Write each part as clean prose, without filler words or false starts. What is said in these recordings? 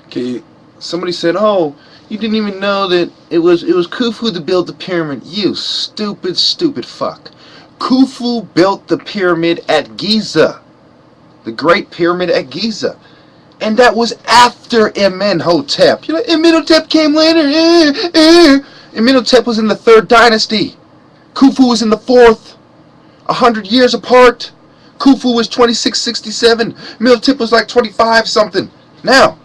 Okay, somebody said, "Oh, you didn't even know that it was Khufu that built the pyramid." You stupid, stupid fuck. Khufu built the pyramid at Giza, the Great Pyramid at Giza, and that was after Amenhotep. You know, Amenhotep came later. Amenhotep was in the 3rd dynasty. Khufu was in the 4th. 100 years apart. Khufu was 2667. Amenhotep was like 25 something. Now,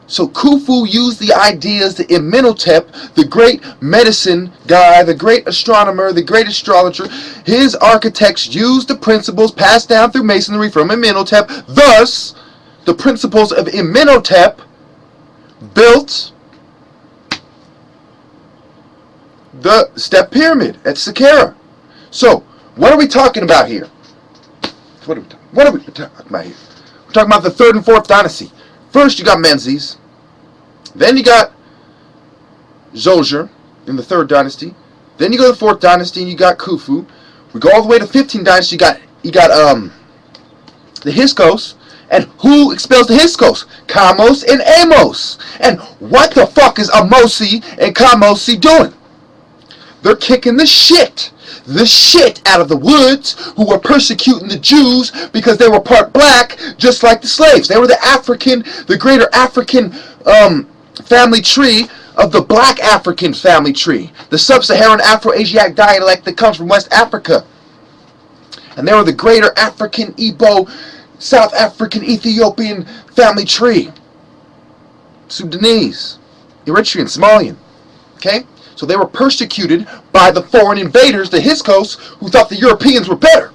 so Khufu used the ideas that Amenhotep, the great medicine guy, the great astronomer, the great astrologer, his architects used the principles passed down through masonry from Amenhotep. Thus, the principles of Amenhotep built the step pyramid at Saqqara. So, what are we talking about here? What are we talking about here? We're talking about the 3rd and 4th dynasty. First, you got Menzies. Then you got Zoser in the 3rd dynasty. Then you go to the 4th dynasty and you got Khufu. We go all the way to 15th dynasty. You got the Hyksos. And who expels the Hyksos? Kamos and Amos. And what the fuck is Amosi and Kamosi doing? They're kicking the shit out of the woods who were persecuting the Jews because they were part black, just like the slaves. They were the greater African family tree of the black African family tree, the sub-Saharan Afro-Asiatic dialect that comes from West Africa. And they were the greater African, Igbo, South African, Ethiopian family tree. Sudanese, Eritrean, Somalian. Okay? So they were persecuted by the foreign invaders, the Hyksos, who thought the Europeans were better.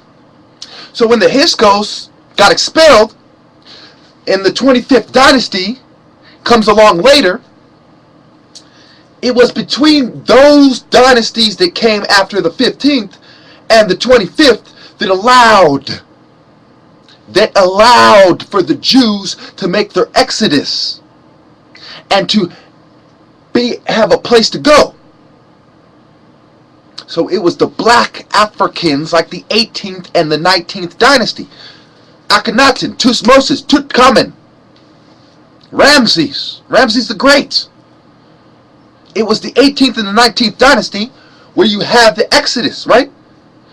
So when the Hyksos got expelled, in the 25th dynasty comes along later, it was between those dynasties that came after the 15th and the 25th that allowed for the Jews to make their exodus and to have a place to go. So it was the black Africans like the 18th and the 19th dynasty. Akhenaten, Tutmosis, Tutankhamun, Ramses the Great. It was the 18th and the 19th dynasty where you have the exodus, right?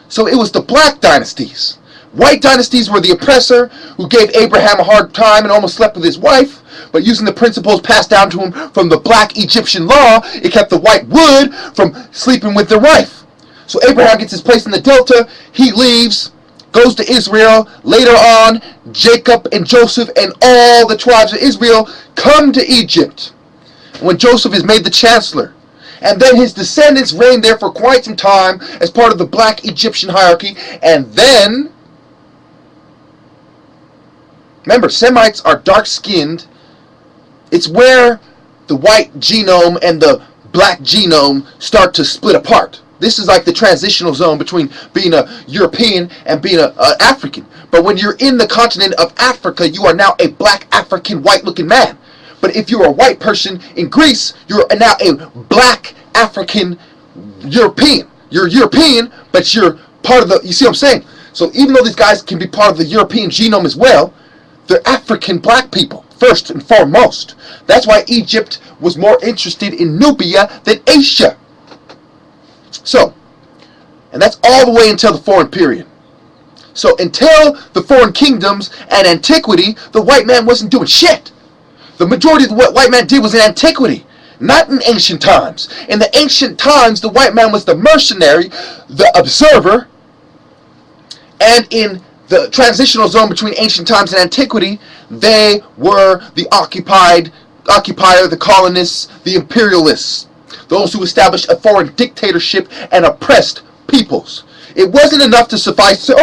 So it was the black dynasties. White dynasties were the oppressor who gave Abraham a hard time and almost slept with his wife, but using the principles passed down to him from the black Egyptian law, it kept the white wood from sleeping with their wife. So Abraham gets his place in the Delta, he leaves, goes to Israel. Later on, Jacob and Joseph and all the tribes of Israel come to Egypt when Joseph is made the chancellor. And then his descendants reign there for quite some time as part of the black Egyptian hierarchy. And then, remember, Semites are dark-skinned. It's where the white genome and the black genome start to split apart. This is like the transitional zone between being a European and being an African. But when you're in the continent of Africa, you are now a black African white-looking man. But if you're a white person in Greece, you're now a black African European. You're European, but you're part of the, you see what I'm saying? So even though these guys can be part of the European genome as well, they're African black people, first and foremost. That's why Egypt was more interested in Nubia than Asia. So, and that's all the way until the foreign period. So until the foreign kingdoms and antiquity, the white man wasn't doing shit. The majority of what white man did was in antiquity, not in ancient times. In the ancient times, the white man was the mercenary, the observer, and in the transitional zone between ancient times and antiquity, they were the occupier, the colonists, the imperialists, those who established a foreign dictatorship and oppressed peoples. It wasn't enough to suffice to,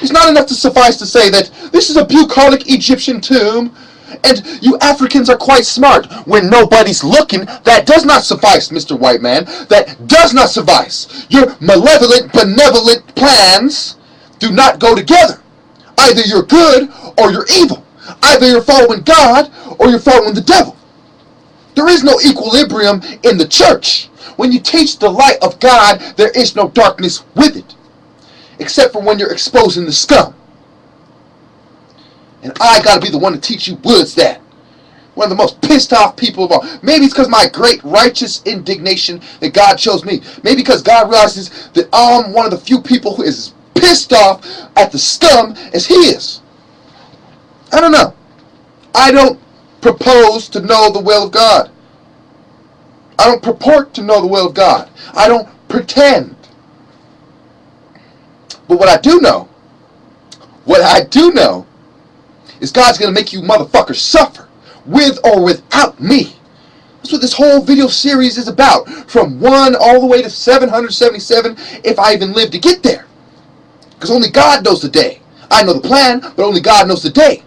it's not enough to suffice to say that this is a bucolic Egyptian tomb and you Africans are quite smart when nobody's looking. That does not suffice, Mr. White Man. That does not suffice. Your malevolent, benevolent plans do not go together. Either you're good or you're evil. Either you're following God or you're following the devil. There is no equilibrium in the church. When you teach the light of God, there is no darkness with it, except for when you're exposing the scum. And I gotta be the one to teach you woods that. One of the most pissed off people of all. Maybe it's because my great righteous indignation that God chose me. Maybe because God realizes that I'm one of the few people who is pissed off at the scum as he is. I don't know. I don't propose to know the will of God. I don't purport to know the will of God. I don't pretend. But what I do know is God's going to make you motherfuckers suffer, with or without me. That's what this whole video series is about. From 1 all the way to 777, if I even live to get there. Because only God knows the day. I know the plan, but only God knows the day.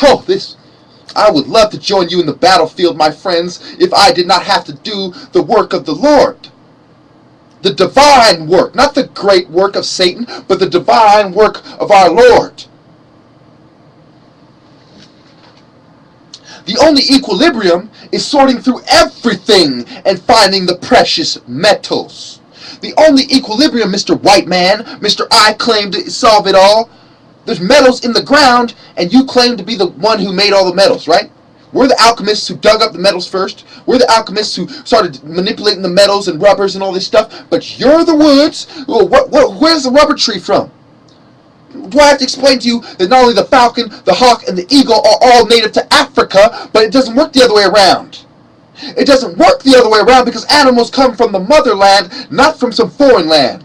Oh, I would love to join you in the battlefield, my friends, if I did not have to do the work of the Lord. The divine work, not the great work of Satan, but the divine work of our Lord. The only equilibrium is sorting through everything and finding the precious metals. The only equilibrium, Mr. White Man, Mr. I claim to solve it all. There's metals in the ground, and you claim to be the one who made all the metals, right? We're the alchemists who dug up the metals first. We're the alchemists who started manipulating the metals and rubbers and all this stuff. But you're the woods. Where's the rubber tree from? Do I have to explain to you that not only the falcon, the hawk, and the eagle are all native to Africa, but it doesn't work the other way around? It doesn't work the other way around because animals come from the motherland, not from some foreign land.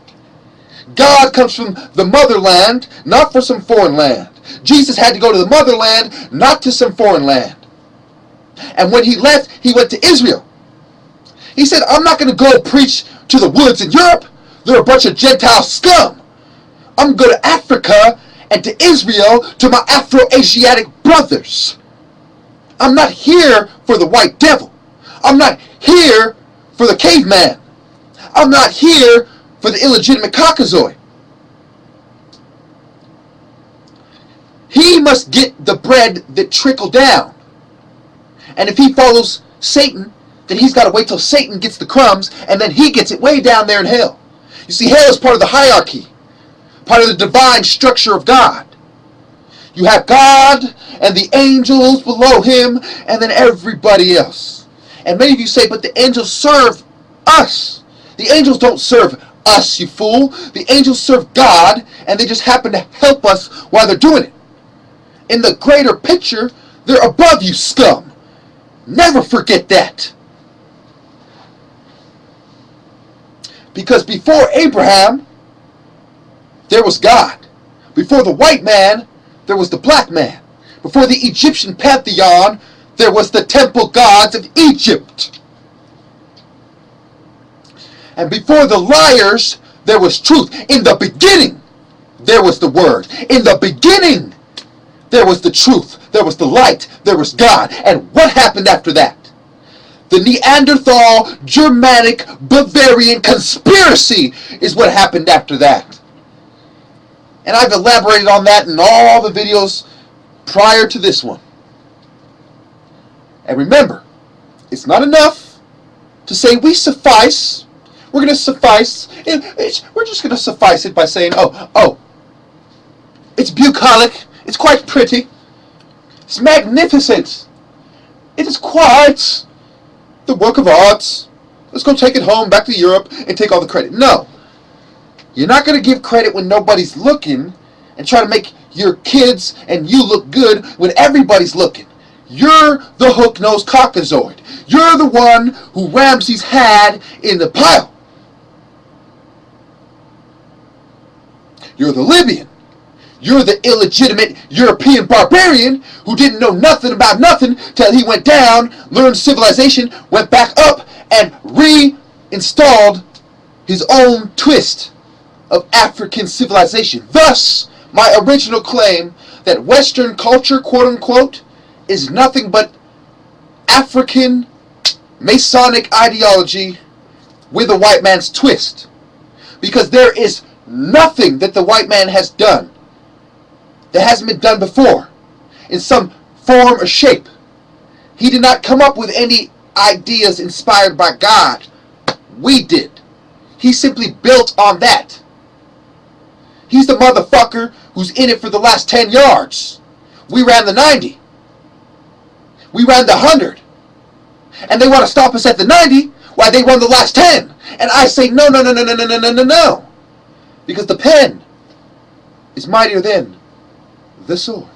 God comes from the motherland, not from some foreign land. Jesus had to go to the motherland, not to some foreign land. And when he left, he went to Israel. He said, I'm not going to go preach to the woods in Europe. They're a bunch of Gentile scum. I'm going to go to Africa and to Israel, to my Afro-Asiatic brothers. I'm not here for the white devil. I'm not here for the caveman. I'm not here for the illegitimate caucasoid. He must get the bread that trickled down. And if he follows Satan, then he's got to wait till Satan gets the crumbs, and then he gets it way down there in hell. You see, hell is part of the hierarchy, part of the divine structure of God. You have God and the angels below him, and then everybody else. And many of you say, but the angels serve us. The angels don't serve us, you fool. The angels serve God, and they just happen to help us while they're doing it. In the greater picture, they're above you, scum. Never forget that. Because before Abraham, there was God. Before the white man, there was the black man. Before the Egyptian pantheon, there was the temple gods of Egypt. And before the liars, there was truth. In the beginning, there was the Word. In the beginning, there was the truth. There was the light. There was God. And what happened after that? The Neanderthal, Germanic, Bavarian conspiracy is what happened after that. And I've elaborated on that in all the videos prior to this one. And remember, it's not enough to say we suffice. We're going to suffice. We're just going to suffice it by saying, oh, it's bucolic. It's quite pretty. It's magnificent. It is quite the work of art. Let's go take it home back to Europe and take all the credit. No. You're not going to give credit when nobody's looking and try to make your kids and you look good when everybody's looking. You're the hook-nosed caucasoid. You're the one who Ramses had in the pile. You're the Libyan. You're the illegitimate European barbarian who didn't know nothing about nothing till he went down, learned civilization, went back up, and reinstalled his own twist of African civilization. Thus, my original claim that Western culture, quote-unquote, is nothing but African Masonic ideology with a white man's twist. Because there is nothing that the white man has done that hasn't been done before in some form or shape. He did not come up with any ideas inspired by God. We did. He simply built on that. He's the motherfucker who's in it for the last 10 yards. We ran the 90. We ran the 100. And they want to stop us at the 90 while they run the last 10. And I say, no, no, no, no, no, no, no, no, no, no. Because the pen is mightier than the sword.